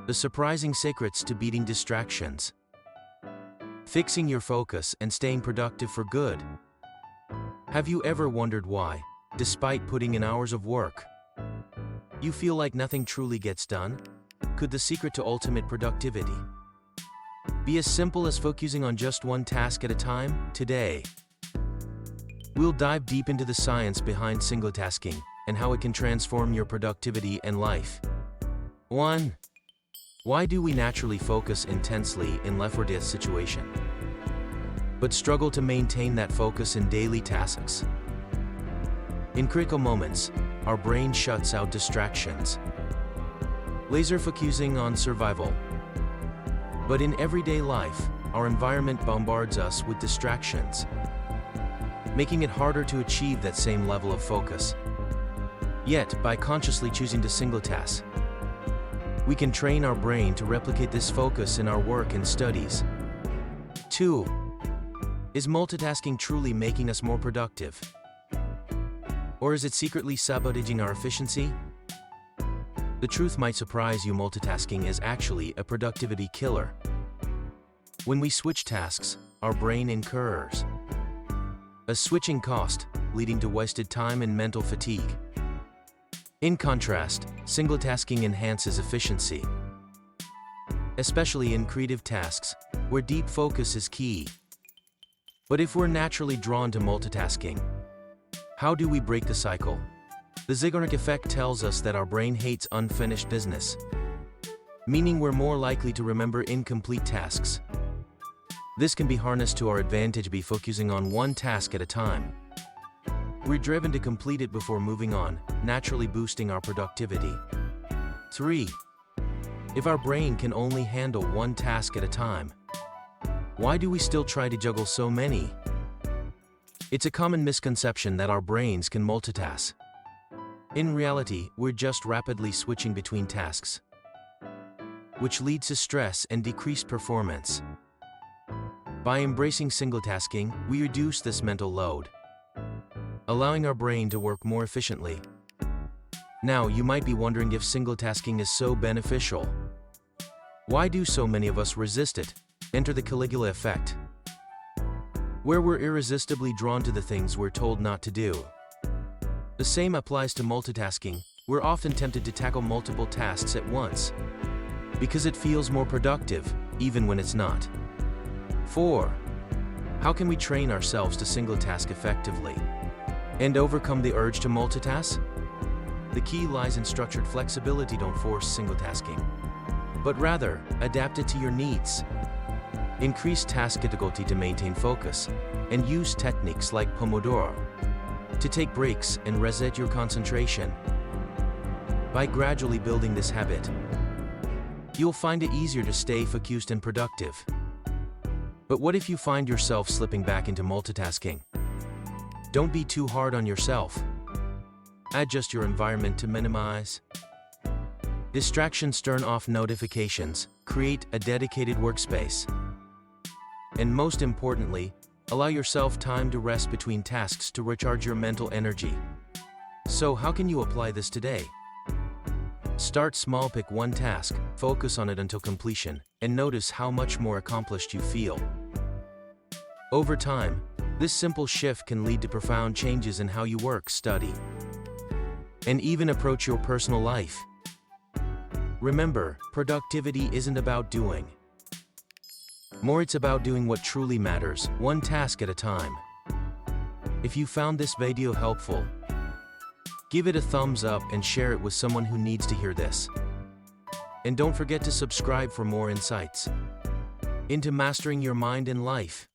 The surprising secrets to beating distractions. Fixing your focus and staying productive for good. Have you ever wondered why, despite putting in hours of work, you feel like nothing truly gets done? Could the secret to ultimate productivity be as simple as focusing on just one task at a time? Today, we'll dive deep into the science behind single tasking and how it can transform your productivity and life. 1. Why do we naturally focus intensely in left-or-death situation, but struggle to maintain that focus in daily tasks? In critical moments, our brain shuts out distractions, laser focusing on survival. But in everyday life, our environment bombards us with distractions, making it harder to achieve that same level of focus. Yet, by consciously choosing to single task, we can train our brain to replicate this focus in our work and studies. 2. Is multitasking truly making us more productive? Or is it secretly sabotaging our efficiency? The truth might surprise you, multitasking is actually a productivity killer. When we switch tasks, our brain incurs a switching cost, leading to wasted time and mental fatigue. In contrast, single tasking enhances efficiency, especially in creative tasks, where deep focus is key. But if we're naturally drawn to multitasking, how do we break the cycle? The PsycheConnect effect tells us that our brain hates unfinished business, meaning we're more likely to remember incomplete tasks. This can be harnessed to our advantage by focusing on one task at a time. We're driven to complete it before moving on, naturally boosting our productivity. 3. If our brain can only handle one task at a time, why do we still try to juggle so many? It's a common misconception that our brains can multitask. In reality, we're just rapidly switching between tasks, which leads to stress and decreased performance. By embracing single tasking, we reduce this mental load, allowing our brain to work more efficiently. Now, you might be wondering if single tasking is so beneficial. Why do so many of us resist it? Enter the Caligula effect, where we're irresistibly drawn to the things we're told not to do. The same applies to multitasking. We're often tempted to tackle multiple tasks at once, because it feels more productive, even when it's not. 4. How can we train ourselves to single task effectively and overcome the urge to multitask? The key lies in structured flexibility. Don't force single tasking, but rather, adapt it to your needs. Increase task difficulty to maintain focus, and use techniques like Pomodoro to take breaks and reset your concentration. By gradually building this habit, you'll find it easier to stay focused and productive. But what if you find yourself slipping back into multitasking? Don't be too hard on yourself. Adjust your environment to minimize distractions, turn off notifications, create a dedicated workspace, and most importantly, allow yourself time to rest between tasks to recharge your mental energy. So how can you apply this today? Start small, pick one task, focus on it until completion, and notice how much more accomplished you feel. Over time, this simple shift can lead to profound changes in how you work, study, and even approach your personal life. Remember, productivity isn't about doing more, it's about doing what truly matters, one task at a time. If you found this video helpful, give it a thumbs up and share it with someone who needs to hear this. And don't forget to subscribe for more insights into mastering your mind and life.